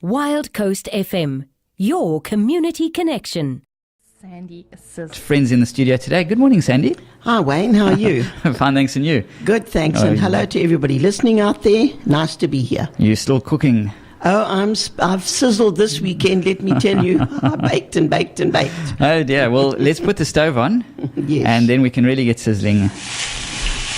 Wild Coast FM, your community connection. Sandy assist. Friends in the studio today. Good morning, Sandy. Hi, Wayne. How are you? Fine, thanks, and you? Good, thanks. And hello to everybody listening out there. Nice to be here. You're still cooking? Oh, I've sizzled this weekend, let me tell you. I baked and baked and baked. Oh, dear. Well, let's put the stove on. Yes. And then we can really get sizzling.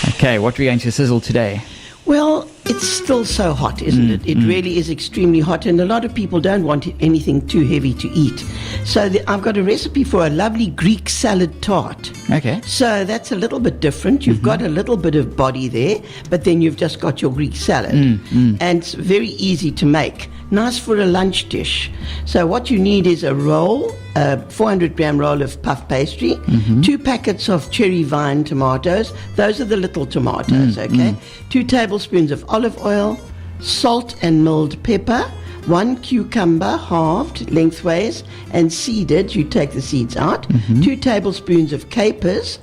Okay, what are we going to sizzle today? Well, it's still so hot, isn't it? It really is extremely hot, and a lot of people don't want anything too heavy to eat. So I've got a recipe for a lovely Greek salad tart. Okay. So that's a little bit different. You've got a little bit of body there, but then you've just got your Greek salad. And it's very easy to make. Nice for a lunch dish. So what you need is a roll, a 400-gram roll of puff pastry, 2 packets of cherry vine tomatoes. Those are the little tomatoes, okay? 2 tablespoons of olive oil, salt and milled pepper, 1 cucumber halved lengthways and seeded. You take the seeds out. 2 tablespoons of capers,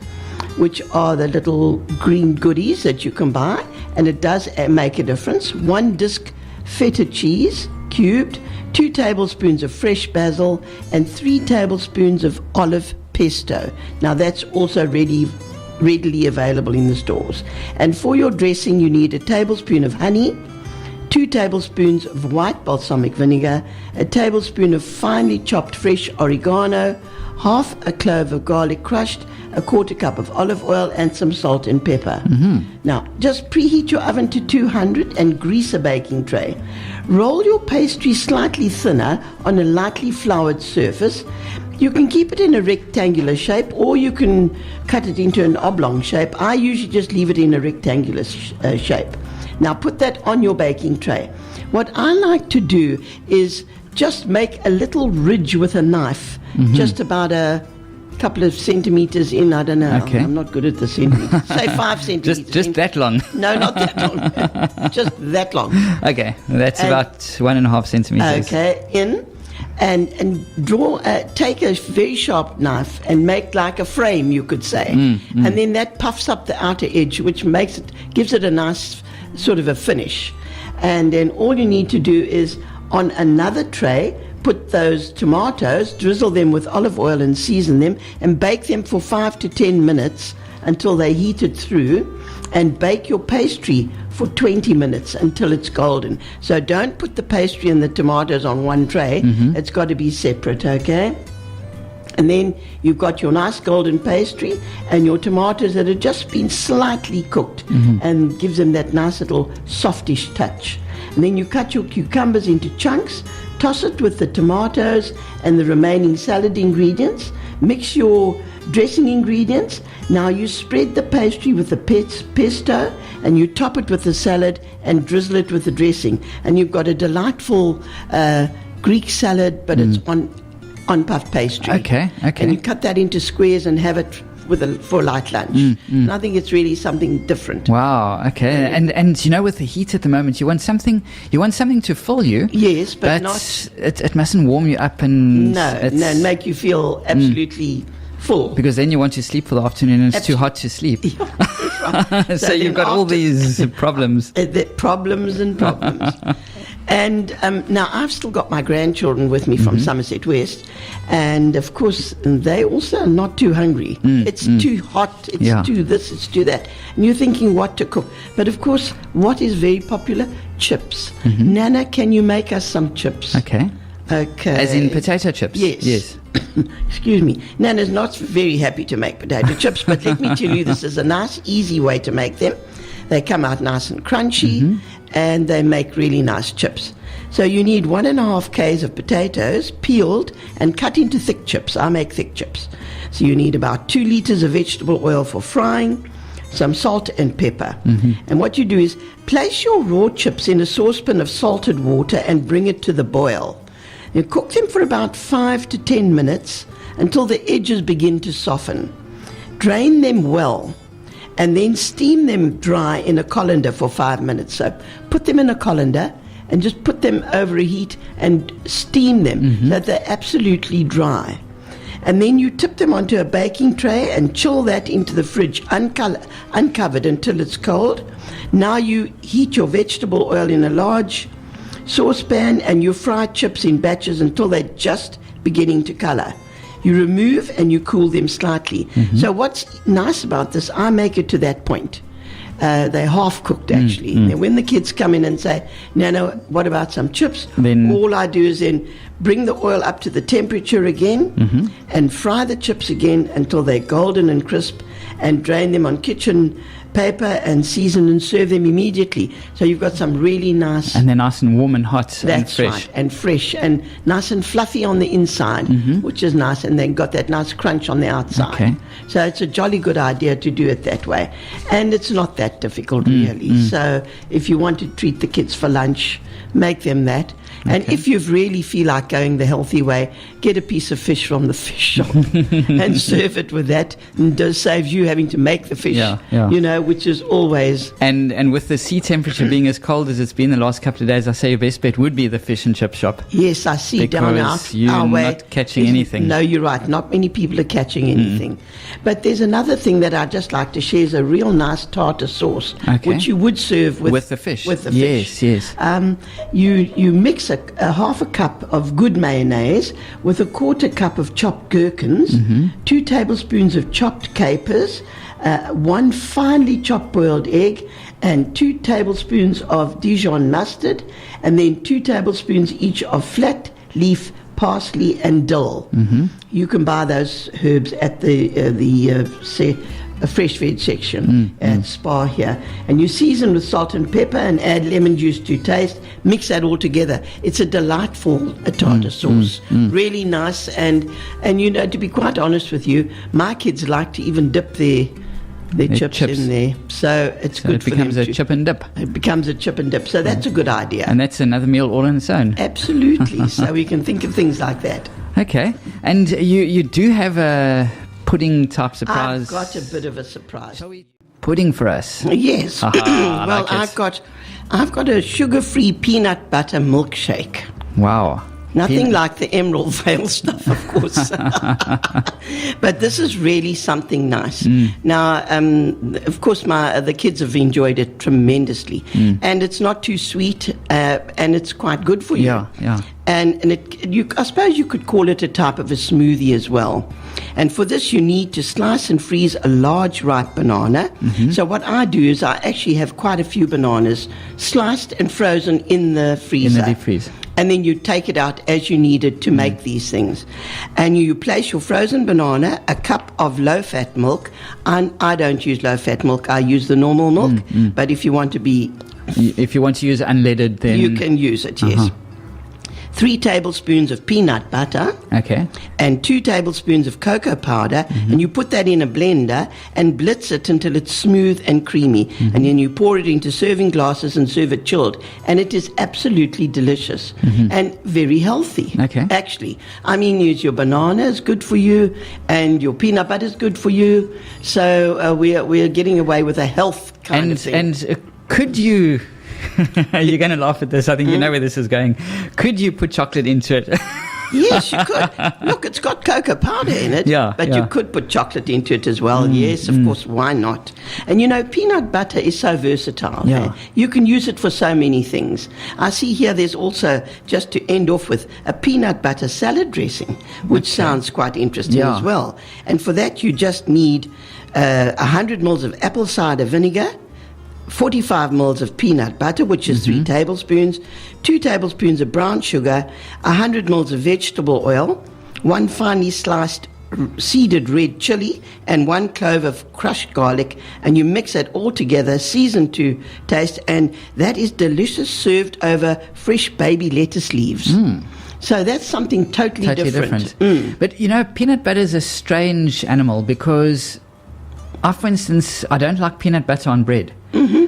which are the little green goodies that you can buy, and it does make a difference. 1 disc feta cheese, cubed, 2 tablespoons of fresh basil, and 3 tablespoons of olive pesto. Now that's also readily available in the stores. And for your dressing, you need a tablespoon of honey, 2 tablespoons of white balsamic vinegar, a tablespoon of finely chopped fresh oregano, half a clove of garlic crushed, a quarter cup of olive oil, and some salt and pepper. Now, just preheat your oven to 200 and grease a baking tray. Roll your pastry slightly thinner on a lightly floured surface. You can keep it in a rectangular shape, or you can cut it into an oblong shape. I usually just leave it in a rectangular shape. Now, put that on your baking tray. What I like to do is just make a little ridge with a knife, just about a couple of centimeters in. I don't know. Okay. I'm not good at the centimeters. Say 5 centimeters. Just that long? No, not that long. Just that long. Okay, that's about 1.5 centimeters. Okay, in. And draw, take a very sharp knife and make like a frame, you could say. And then that puffs up the outer edge, which gives it a nice sort of a finish. And then all you need to do is, on another tray, put those tomatoes, drizzle them with olive oil and season them, and bake them for 5 to 10 minutes until they heated through, and bake your pastry for 20 minutes until it's golden. So don't put the pastry and the tomatoes on one tray. It's got to be separate, okay? And then you've got your nice golden pastry and your tomatoes that have just been slightly cooked, and gives them that nice little softish touch. And then you cut your cucumbers into chunks, toss it with the tomatoes and the remaining salad ingredients, mix your dressing ingredients. Now you spread the pastry with the pesto, and you top it with the salad and drizzle it with the dressing. And you've got a delightful Greek salad, but it's on puff pastry. Okay. And you cut that into squares and have it for a light lunch. And I think it's really something different. Wow. Okay. And you know, with the heat at the moment, you want something to fill you. Yes, but not. It mustn't warm you up and and make you feel absolutely full. Because then you want to sleep for the afternoon and it's too hot to sleep. Right. So you've got all these problems. Problems and problems. And now I've still got my grandchildren with me from Somerset West, and of course they also are not too hungry. It's too hot, it's too this, it's too that, and you're thinking what to cook. But of course, what is very popular? Chips. Nana, can you make us some chips? Okay. As in potato chips? Yes. Excuse me. Nana's not very happy to make potato chips, but let me tell you, this is a nice, easy way to make them. They come out nice and crunchy, and they make really nice chips. So you need 1.5 kgs of potatoes, peeled and cut into thick chips. I make thick chips. So you need about 2 liters of vegetable oil for frying, some salt and pepper. And what you do is place your raw chips in a saucepan of salted water and bring it to the boil. You cook them for about 5 to 10 minutes until the edges begin to soften. Drain them well, and then steam them dry in a colander for 5 minutes. So put them in a colander and just put them over a heat and steam them so that they're absolutely dry. And then you tip them onto a baking tray and chill that into the fridge uncovered until it's cold. Now you heat your vegetable oil in a large saucepan and you fry chips in batches until they're just beginning to color. You remove and you cool them slightly. So what's nice about this, I make it to that point. They're half cooked actually. And when the kids come in and say, Nana, what about some chips? Then all I do is then bring the oil up to the temperature again and fry the chips again until they're golden and crisp, and drain them on kitchen paper and season and serve them immediately. So you've got some really nice... And they're nice and warm and hot and That's fresh. right, and fresh and nice and fluffy on the inside, which is nice, and then got that nice crunch on the outside. Okay. So it's a jolly good idea to do it that way. And it's not that difficult, really. So if you want to treat the kids for lunch, make them that. And if you really feel like going the healthy way, get a piece of fish from the fish shop and serve it with that. And it saves you having to make the fish, you know, which is always... And with the sea temperature being as cold as it's been the last couple of days, I say your best bet would be the fish and chip shop. Yes, I see. Down Because you're our way, not catching anything. No, you're right. Not many people are catching anything. But there's another thing that I'd just like to share is a real nice tartar sauce, which you would serve with the fish. With the fish. Yes. You mix a half a cup of good mayonnaise with a quarter cup of chopped gherkins, 2 tablespoons of chopped capers, 1 finely chopped boiled egg, and 2 tablespoons of Dijon mustard, and then 2 tablespoons each of flat leaf parsley and dill. You can buy those herbs at the fresh veg section at Spar here, and you season with salt and pepper and add lemon juice to taste. Mix that all together. It's a delightful tartar sauce, really nice. And you know, to be quite honest with you, my kids like to even dip their chips in there, so it's good for them. It becomes a chip and dip. It becomes a chip and dip, so that's a good idea. And that's another meal all on its own. Absolutely. So we can think of things like that. Okay, and you do have a pudding type surprise. I've got a bit of a surprise. Pudding for us. Yes. I Well, like it. I've got a sugar-free peanut butter milkshake. Wow. Nothing like the Emerald Vale stuff, of course. But this is really something nice. Now, of course, the kids have enjoyed it tremendously. And it's not too sweet, and it's quite good for you. Yeah. And I suppose you could call it a type of a smoothie as well. And for this, you need to slice and freeze a large ripe banana. So what I do is I actually have quite a few bananas sliced and frozen in the freezer. In the deep freeze. And then you take it out as you need it to make these things. And you place your frozen banana, a cup of low-fat milk. And I don't use low-fat milk. I use the normal milk. But if you want to use unleaded, then... You can use it, yes. 3 tablespoons of peanut butter. Okay. And 2 tablespoons of cocoa powder. And you put that in a blender and blitz it until it's smooth and creamy. And then you pour it into serving glasses and serve it chilled. And it is absolutely delicious and very healthy. Okay. Actually, I mean, use your banana is good for you, and your peanut butter is good for you. So we're getting away with a health kind of thing. And could you... You're going to laugh at this. I think you know where this is going. Could you put chocolate into it? Yes, you could. Look, it's got cocoa powder in it. But you could put chocolate into it as well. Yes, of course, why not? And you know, peanut butter is so versatile. Yeah. You can use it for so many things. I see here there's also, just to end off with, a peanut butter salad dressing, which sounds quite interesting as well. And for that, you just need 100 mils of apple cider vinegar, 45 mils of peanut butter, which is 3 tablespoons, 2 tablespoons of brown sugar, 100 mils of vegetable oil, 1 finely sliced seeded red chili, and 1 clove of crushed garlic, and you mix it all together, season to taste, and that is delicious, served over fresh baby lettuce leaves. So that's something totally different. But you know, peanut butter is a strange animal because for instance, I don't like peanut butter on bread.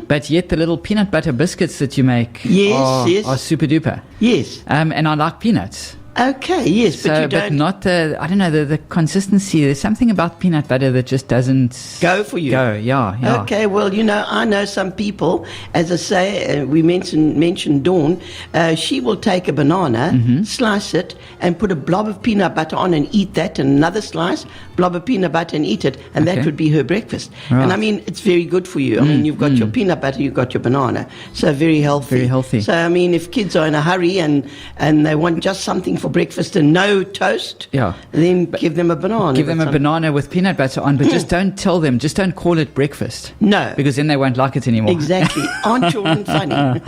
But yet the little peanut butter biscuits that you make are super duper. Yes. And I like peanuts. Okay, yes, but you But don't not the, I don't know, the consistency. There's something about peanut butter that just doesn't go for you. Yeah. Okay, well, I know some people, as I say, we mentioned Dawn, she will take a banana, slice it, and put a blob of peanut butter on and eat that, and another slice, blob of peanut butter and eat it, and that would be her breakfast. Right. And I mean, it's very good for you. I mean, you've got your peanut butter, you've got your banana, so very healthy. Very healthy. So, I mean, if kids are in a hurry and they want just something for breakfast and no toast, then give them a banana. Give them a banana with peanut butter on, but just don't tell them, just don't call it breakfast. No. Because then they won't like it anymore. Exactly. Aren't children funny?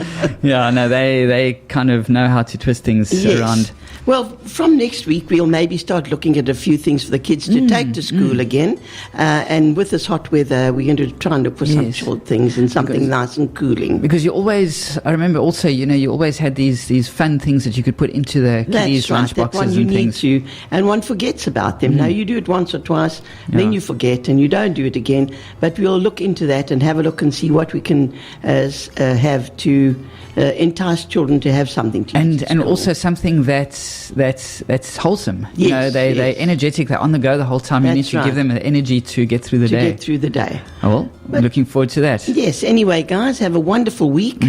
Yeah, no, they kind of know how to twist things around. Well, from next week, we'll maybe start looking at a few things for the kids to take to school again. And with this hot weather, we're going to try and look for some chilled things and something nice and cooling. Because I remember also, you always had these fun things that you could put into the kiddies' lunchboxes and things. And one forgets about them. Now, you do it once or twice, then you forget and you don't do it again. But we'll look into that and have a look and see what we can have to entice children to have something to eat. And also something that's wholesome. Yes, they're energetic, they're on the go the whole time. You need to give them the energy to get through the day. Oh, well, looking forward to that. Yes, anyway, guys, have a wonderful week.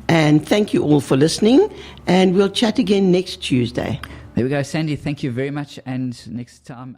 And thank you all for listening. And we'll chat again next Tuesday. There we go, Sandy. Thank you very much. And next time.